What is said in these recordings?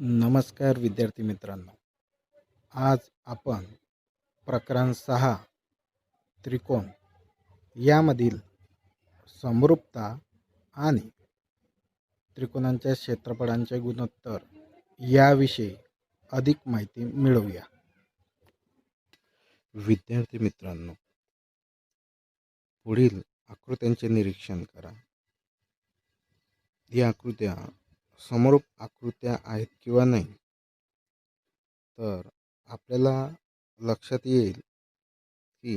नमस्कार विद्यार्थी मित्रांनो. आज आपण प्रकरण 6 त्रिकोण यामधील समरूपता आणि त्रिकोणांच्या क्षेत्रफळांचे गुणोत्तर याविषयी अधिक माहिती मिळवूया. विद्यार्थी मित्रांनो, पुढील आकृत्यांचे निरीक्षण करा. या आकृत्या समरूप आकृत्या आहेत किंवा नाही, तर आपल्याला लक्षात येईल की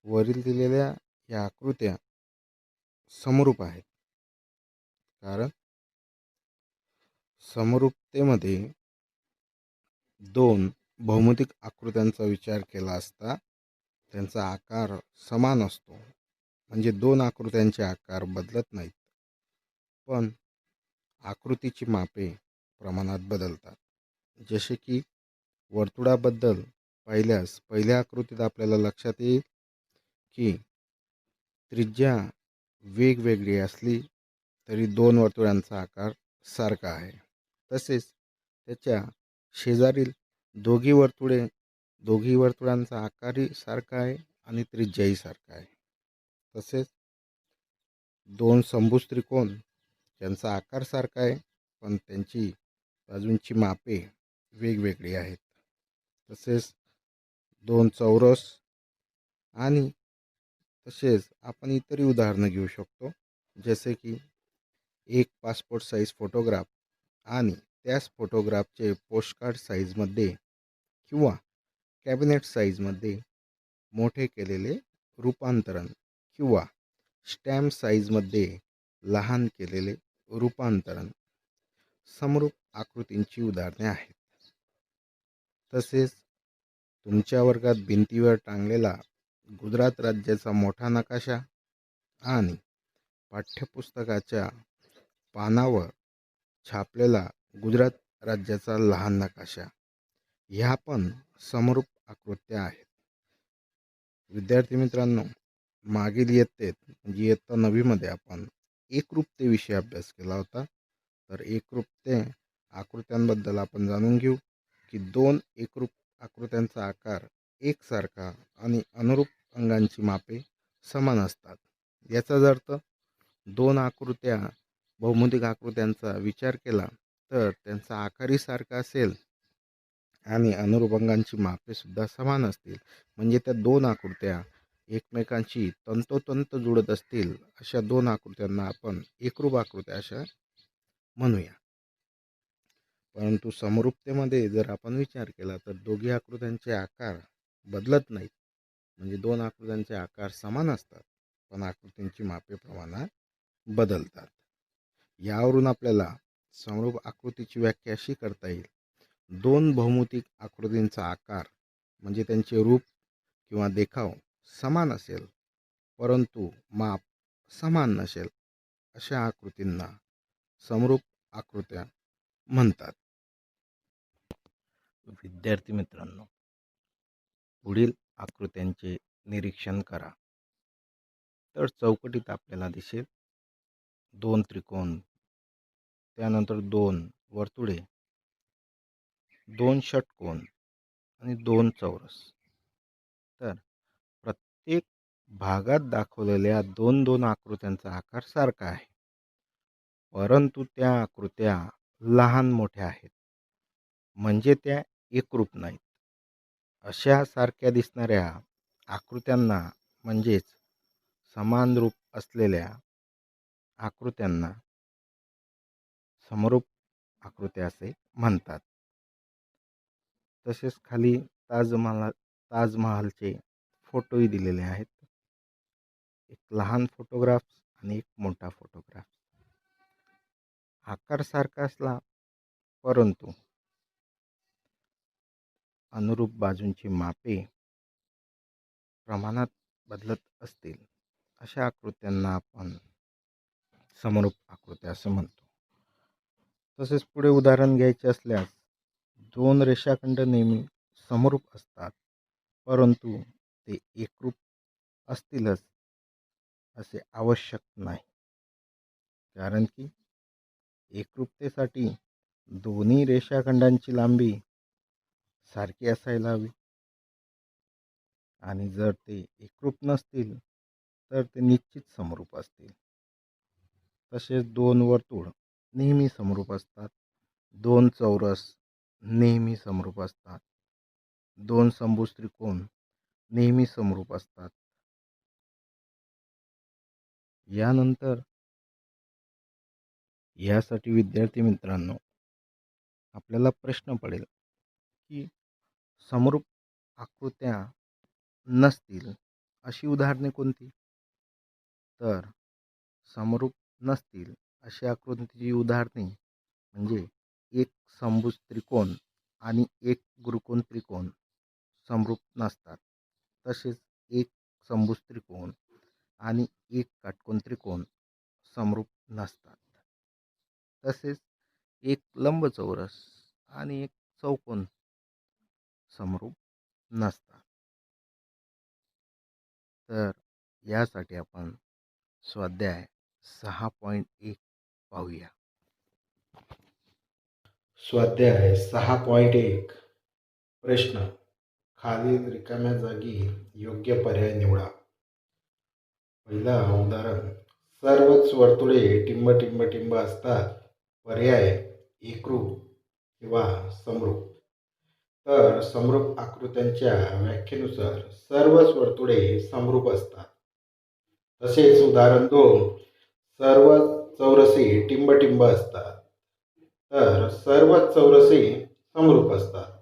वरील दिलेल्या या आकृत्या समरूप आहेत. कारण समरूपतेमध्ये दोन भौमितिक आकृत्यांचा विचार केला असता त्यांचा आकार समान असतो. म्हणजे दोन आकृत्यांचे आकार बदलत नाहीत, पण आकृतीची मापे प्रमाणात बदलतात. जसे की वर्तुळाबद्दल पाहिल्यास पहिल्या आकृतीत आपल्याला लक्षात येईल की त्रिज्या वेगवेगळी असली तरी दोन वर्तुळांचा आकार सारखा आहे. तसेच त्याच्या शेजारील दोघी वर्तुळांचा आकारही सारखा आहे आणि त्रिज्याही सारखा आहे. तसेच दोन समभुज त्रिकोण त्यांचा आकार सारखा आहे, पण त्यांची बाजूंची मापे वेगवेगळी आहेत. तसेच दोन चौरस आणि तसेच आपण इतरही उदाहरणं घेऊ शकतो. जसे की एक पासपोर्ट साईज फोटोग्राफ आणि त्याच फोटोग्राफचे पोस्टकार्ड साईजमध्ये किंवा कॅबिनेट साईजमध्ये मोठे केलेले रूपांतरण किंवा स्टॅम्प साईजमध्ये लहान केलेले रूपांतरण समरूप आकृतींची उदाहरणे आहेत. तसेच तुमच्या वर्गात भिंतीवर टांगलेला गुजरात राज्याचा मोठा नकाशा आणि पाठ्यपुस्तकाच्या पानावर छापलेला गुजरात राज्याचा लहान नकाशा ह्या पण समरूप आकृत्या आहेत. विद्यार्थी मित्रांनो, मागील इयत्तेत म्हणजे इयत्ता 9वीमध्ये आपण एकरूपतेविषयी अभ्यास केला होता. तर एकरूपते आकृत्यांबद्दल आपण जाणून घेऊ की दोन एकरूप आकृत्यांचा आकार एकसारखा आणि अनुरूप अंगांची मापे समान असतात. याचाच अर्थ दोन आकृत्या भौमितिक आकृत्यांचा विचार केला तर त्यांचा आकारही सारखा असेल आणि अनुरूप अंगांची मापे सुद्धा समान असतील. म्हणजे त्या दोन आकृत्या एकमेकांशी तंतोतंत जुळत असतील अशा दोन आकृत्यांना आपण एकरूप आकृत्या अशा म्हणूया. परंतु समरूपतेमध्ये जर आपण विचार केला तर दोघी आकृत्यांचे आकार बदलत नाहीत. म्हणजे दोन आकृत्यांचे आकार समान असतात, पण आकृतींची मापे प्रमाणात बदलतात. यावरून आपल्याला समरूप आकृतीची व्याख्या अशी करता येईल: दोन भौमितिक आकृतींचा आकार म्हणजे त्यांचे रूप किंवा देखाव समान असेल परंतु माप समान नसेल अशा आकृतींना समरूप आकृत्या म्हणतात. विद्यार्थी मित्रांनो, पुढील आकृत्यांचे निरीक्षण करा. तर चौकटीत आपल्याला दिसेल दोन त्रिकोण, त्यानंतर दोन वर्तुळे, दोन षटकोन आणि दोन चौरस. तर प्रत्येक भागात दाखवलेल्या दोन दोन आकृत्यांचा आकार सारखा आहे, परंतु त्या आकृत्या लहान मोठ्या आहेत, म्हणजे त्या एकरूप नाहीत. अशा सारख्या दिसणाऱ्या आकृत्यांना म्हणजेच समान रूप असलेल्या आकृत्यांना समरूप आकृत्या असे म्हणतात. तसेच खाली ताजमहालचे फोटोही दिलेले आहेत. एक लहान फोटोग्राफ आणि एक मोठा फोटोग्राफ. आकार सारखा असला परंतु अनुरूप बाजूंची मापे प्रमाणात बदलत असतील अशा आकृत्यांना आपण समरूप आकृत्या असे म्हणतो. तसेच पुढे उदाहरण घ्यायचे असल्यास दोन रेषाखंड नेहमी समरूप असतात, परंतु ते एकरूप असतीलच असे आवश्यक नाही. कारण की एकरूपतेसाठी दोन्ही रेषाखंडांची लांबी सारखी असायला हवी आणि जर ते एकरूप नसतील तर ते निश्चित समरूप असतील. तसेच दोन वर्तुळ नेहमी समरूप असतात, दोन चौरस नेहमी समरूप असतात, दोन समभुज त्रिकोण नेहमी समरूप असतात. यानंतर यासाठी विद्यार्थी मित्रांनो आपल्याला प्रश्न पडेल की समरूप आकृत्या नसतील अशी उदाहरणे कोणती? तर समरूप नसतील अशी आकृतीची उदाहरणे म्हणजे एक समभुज त्रिकोण आणि एक गुरुकोन त्रिकोण समरूप नसतात. तसेच एक समभुज त्रिकोण आणि एक काटकोन त्रिकोण समरूप नसतात. तसेच एक लंबचौरस आणि एक चौकोन समरूप नसतात. तर यासाठी आपण स्वाध्याय 6.1 पाहूया. स्वाध्याय 6.1 प्रश्न. खालील रिकाम्या जागी योग्य पर्याय निवडा. पहिला उदाहरण. सर्वच वर्तुळे टिंब टिंब टिंब असतात. पर्याय एकरूप किंवा समरूप. तर समरूप आकृत्यांच्या व्याख्येनुसार सर्वच वर्तुळे समरूप असतात. तसेच उदाहरण 2. सर्व चौरसे टिंब टिंब असतात. तर सर्वच चौरसे समरूप असतात.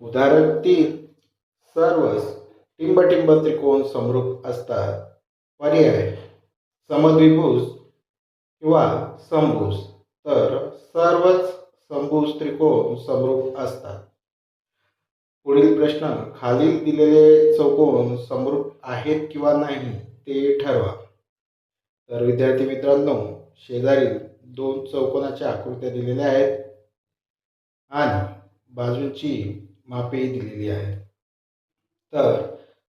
उदाहरण 3. सर्वच टिंब टिंब त्रिकोण समरूप असतात. पर्याय समद्विभुज किंवा समभुज. तर सर्वच समभुज त्रिकोण समरूप असतात. पुढील प्रश्न. खालील दिलेले चौकोन समरूप आहेत किंवा नाही ते ठरवा. तर विद्यार्थी मित्रांनो शेजारील दोन चौकोनाच्या आकृत्या दिलेल्या आहेत आणि बाजूंची मापे दिलेली आहेत. तर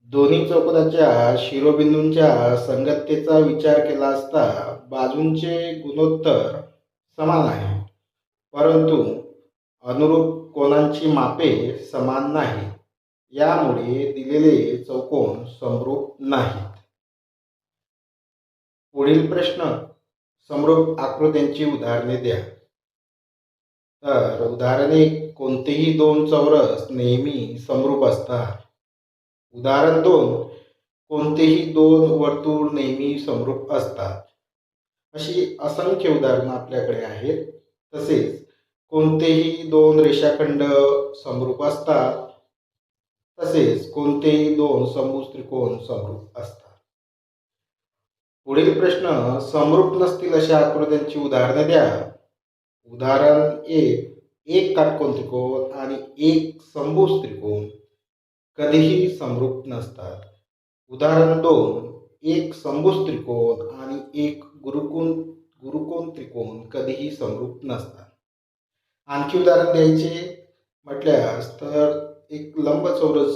दोन्ही चौकोनाच्या शिरोबिंदूंच्या संगततेचा विचार केला असता बाजूंचे गुणोत्तर समान आहे, परंतु अनुरूप कोनांची मापे समान नाही. यामुळे दिलेले चौकोन समरूप नाहीत. पुढील प्रश्न. समरूप आकृत्यांची उदाहरणे द्या. तर उदाहरण 1. कोणतेही दोन चौरस नेहमी समरूप असतात. उदाहरण 2. कोणतेही दोन वर्तुळ नेहमी समरूप असतात. अशी असंख्य उदाहरणं आपल्याकडे आहेत. तसेच कोणतेही दोन रेषाखंड समरूप असतात. तसेच कोणतेही दोन समभुज त्रिकोण समरूप असतात. पुढील प्रश्न. समरूप नसतील अशा आकृत्यांची उदाहरणे द्या. उदाहरण 1. एक काटकोन त्रिकोण आणि एक समभुज त्रिकोण कधीही समरूप नसतात. उदाहरण 2. एक समभुज त्रिकोण आणि एक गुरुकोन त्रिकोण कधीही समरूप नसतात. आणखी उदाहरण द्यायचे म्हटल्यास तर एक लंबचौरस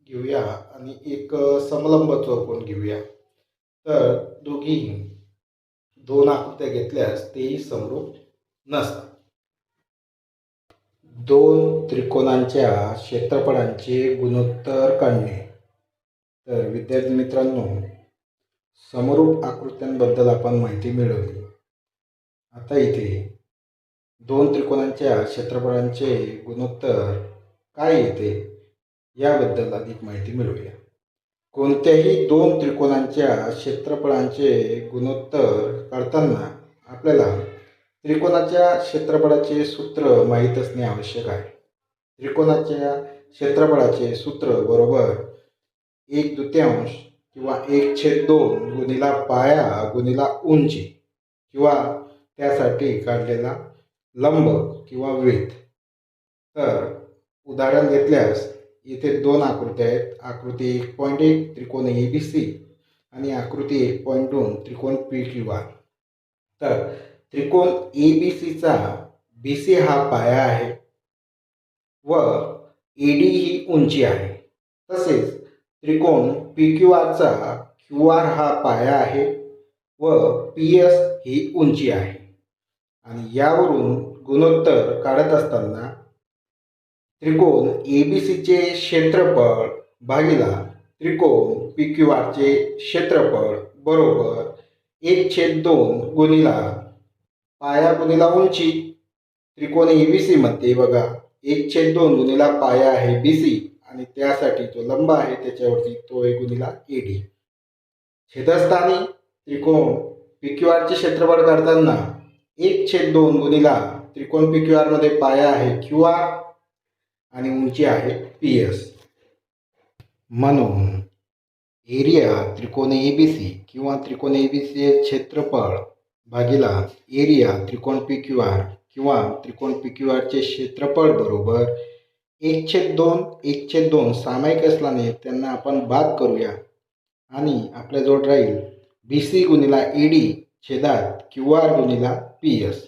घेऊया आणि एक समलंब चौकोन घेऊया. तर दोघीही दोन आकृत्या घेतल्यास तेही समरूप नसतात. दोन त्रिकोणांच्या क्षेत्रफळांचे गुणोत्तर काढणे. तर विद्यार्थी मित्रांनो समरूप आकृत्यांबद्दल आपण माहिती मिळवली. आता इथे दोन त्रिकोणांच्या क्षेत्रफळांचे गुणोत्तर काय येते याबद्दल अधिक माहिती मिळवूया. कोणत्याही दोन त्रिकोणांच्या क्षेत्रफळांचे गुणोत्तर काढताना आपल्याला त्रिकोणाच्या क्षेत्रफळाचे सूत्र माहीत असणे आवश्यक आहे. त्रिकोणाच्या क्षेत्रफळाचे सूत्र बरोबर 1/2 किंवा 1/2 गुणिला पाया गुणिला उंची किंवा त्यासाठी काढलेला लंब किंवा वेध. तर उदाहरण घेतल्यास इथे दोन आकृत्या आहेत. आकृती 1.1 त्रिकोण ABC आणि आकृती 1.2 त्रिकोण PQR. तर त्रिकोण ABCचा BC हा पाया आहे व AD ही उंची आहे. तसेच त्रिकोण PQRचा QR हा पाया आहे व PS ही उंची आहे. आणि यावरून गुणोत्तर काढत असताना त्रिकोण एबीसीचे क्षेत्रफळ भागिला त्रिकोण पी क्यू आरचे क्षेत्रफळ बरोबर 1/2 गुणिला पाया गुणिला उंची. त्रिकोण एबीसी मध्ये बघा 1/2 गुणिला पाया आहे बीसी आणि त्यासाठी जो लंब आहे त्याच्यावरती तो आहे गुणिला एडी. छेदस्थानी त्रिकोण पी क्यू आरचे क्षेत्रफळ काढताना 1/2 गुणिला त्रिकोण पी क्यू आर मध्ये पाया आहे क्यू आर आणि उंची आहे पी एस. म्हणून एरिया त्रिकोण एबीसी किंवा त्रिकोण एबीसी क्षेत्रफळ भागिला एरिया त्रिकोण पी क्यू आर किंवा त्रिकोण पी क्यू आरचे क्षेत्रफळ बरोबर 1/2 सामायिक असल्याने त्यांना आपण बाद करूया आणि आपल्याजवळ राहील बी सी गुणिला ईडी छेदात क्यू आर गुणिला पी एस.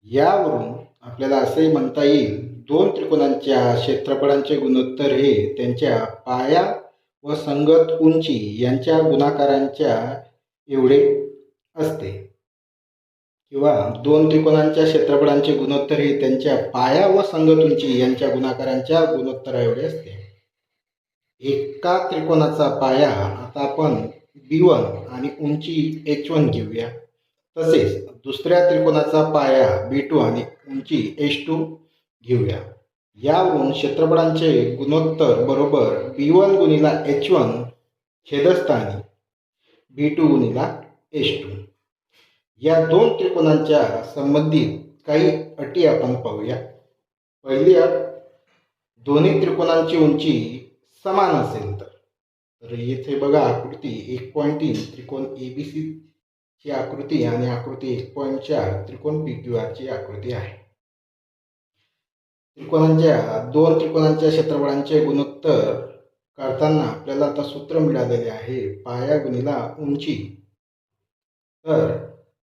यावरून आपल्याला असे म्हणता येईल दोन त्रिकोणांच्या क्षेत्रफळांचे गुणोत्तर हे त्यांच्या पाया व संगत उंची यांच्या गुणाकारांच्या एवढे असते किंवा दोन त्रिकोणांच्या क्षेत्रफळांचे गुणोत्तर हे त्यांच्या पाया व संगत उंची यांच्या गुणाकारांच्या गुणोत्तरा एवढे असते. एका त्रिकोणाचा पाया आता आपण B1 आणि उंची H1 घेऊया. तसेच दुसऱ्या त्रिकोणाचा पाया B2 आणि उंची H2 घेऊया. यावरून क्षेत्रफळांचे गुणोत्तर बरोबर B1 गुणिला H1 छेदस्थानी B2 गुणिला H2. या दोन त्रिकोणांच्या संबंधित काही अटी आपण पाहूया. पहिली अट, दोन्ही त्रिकोणांची उंची समान असेल तर येथे बघा आकृती 1.3 त्रिकोण एबीसी ची आकृती आणि आकृती 1.4 त्रिकोण पी क्यू आर ची आकृती आहे. दोन त्रिकोणांच्या क्षेत्रफळांचे गुणोत्तर काढताना आपल्याला आता सूत्र मिळालेले आहे पाया गुणिला उंची. तर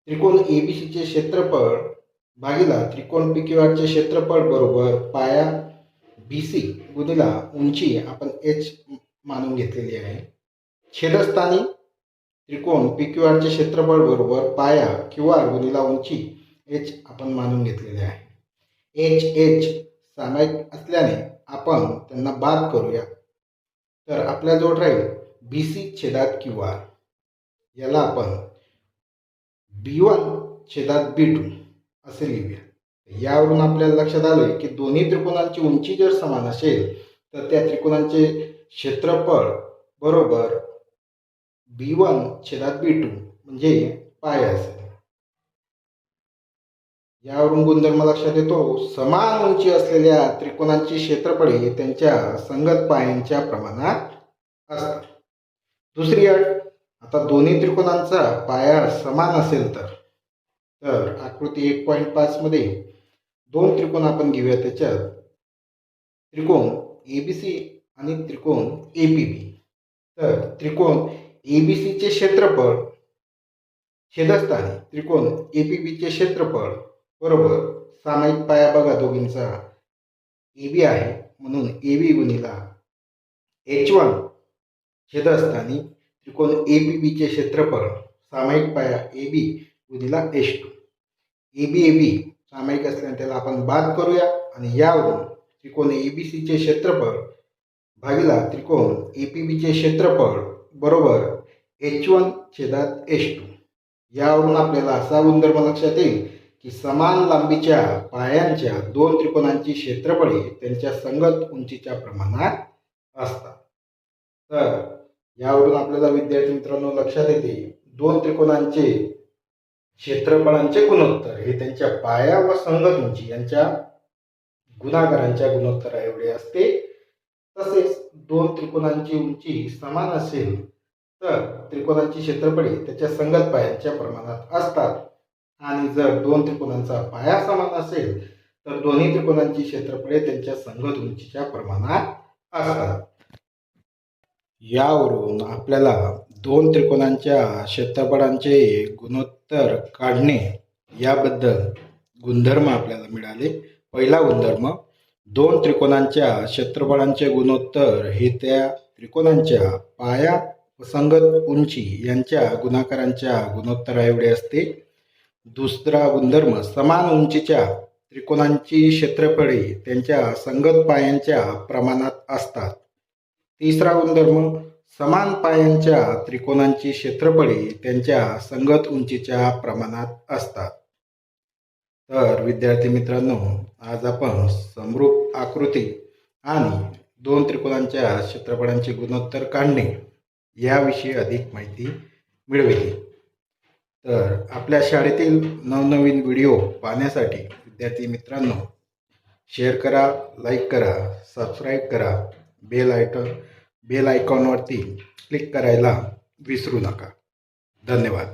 त्रिकोण एबीसीचे क्षेत्रफळ भागिला त्रिकोण पी क्यू आरचे क्षेत्रफळ बरोबर पाया बी सी गुणिला उंची आपण एच मानून घेतलेली आहे. छेदस्थानी त्रिकोण पी क्यू आरचे क्षेत्रफळ बरोबर पाया क्यू आर गुणिला उंची एच आपण मानून घेतलेले आहे. एच एच सामायिक असल्याने आपण त्यांना बाद करूया. तर आपल्याजवळ राहील बी सी छेदात क्यू आर. याला आपण B1 छेदात B2 असे लिहूया. यावरून आपल्याला लक्षात आलं की दोन्ही त्रिकोणांची उंची जर समान असेल तर त्या त्रिकोणांचे क्षेत्रफळ बरोबर B1 छेदात B2 म्हणजे पाया असेल. यावरून गुणधर्म लक्षात येतो समान उंची असलेल्या त्रिकोणांची क्षेत्रफळे त्यांच्या संगत पायांच्या प्रमाणात असतात. दुसरी अट, आता दोन्ही त्रिकोणांचा पाया समान असेल तर आकृती 1.5 मध्ये दोन त्रिकोण आपण घेऊया. त्याच्यात त्रिकोण एबीसी आणि त्रिकोण एपीबी. तर त्रिकोण एबीसीचे क्षेत्रफळ छेदस्थानी त्रिकोण एपीबीचे क्षेत्रफळ बरोबर सामायिक पाया बघा दोघींचा एबी आहे म्हणून एबी गुणिला H1 छेदस्थानी त्रिकोण एपीबीचे क्षेत्रफळ सामायिक पाया एबी गुणिला H2. एबी सामायिक असल्याने त्याला आपण बाद करूया आणि यावरून त्रिकोण एबीसीचे क्षेत्रफळ भागिला त्रिकोण एपीबीचे क्षेत्रफळ बरोबर H1 छेदात H2. यावरून आपल्याला असा गुणधर्म लक्षात येईल की समान लांबीच्या पायांच्या दोन त्रिकोणांची क्षेत्रफळे त्यांच्या संगत उंचीच्या प्रमाणात असतात. तर यावरून आपल्याला विद्यार्थी मित्रांनो लक्षात येते दोन त्रिकोणांचे क्षेत्रफळांचे गुणोत्तर हे त्यांच्या पाया व संगत उंची यांच्या गुणाकारांच्या गुणोत्तरा एवढे असते. तसेच दोन त्रिकोणांची उंची समान असेल तर त्रिकोणांची क्षेत्रफळे त्याच्या संगत पायांच्या प्रमाणात असतात आणि जर दोन त्रिकोणांचा पाया समान असेल तर दोन्ही त्रिकोणांची क्षेत्रफळे त्यांच्या संगत उंचीच्या प्रमाणात असतात. यावरून आपल्याला दोन त्रिकोणांच्या क्षेत्रफळांचे गुणोत्तर काढणे याबद्दल गुणधर्म आपल्याला मिळाले. पहिला गुणधर्म, दोन त्रिकोणांच्या क्षेत्रफळांचे गुणोत्तर हे त्या त्रिकोणांच्या पाया व संगत उंची यांच्या गुणाकारांच्या गुणोत्तरा एवढे असते. दुसरा गुणधर्म, समान उंचीच्या त्रिकोणांची क्षेत्रफळे त्यांच्या संगत पायांच्या प्रमाणात असतात. तिसरा गुणधर्म, समान पायांच्या त्रिकोणांची क्षेत्रफळे त्यांच्या संगत उंचीच्या प्रमाणात असतात. तर विद्यार्थी मित्रांनो, आज आपण समरूप आकृती आणि दोन त्रिकोणांच्या क्षेत्रफळांचे गुणोत्तर काढणे याविषयी अधिक माहिती मिळविली. तर आपल्या शाळेतील नवनवीन व्हिडिओ पाहण्यासाठी विद्यार्थी मित्रांनो, शेअर करा, लाईक करा, सबस्क्राईब करा, बेल आयकॉनवरती क्लिक करायला विसरू नका. धन्यवाद.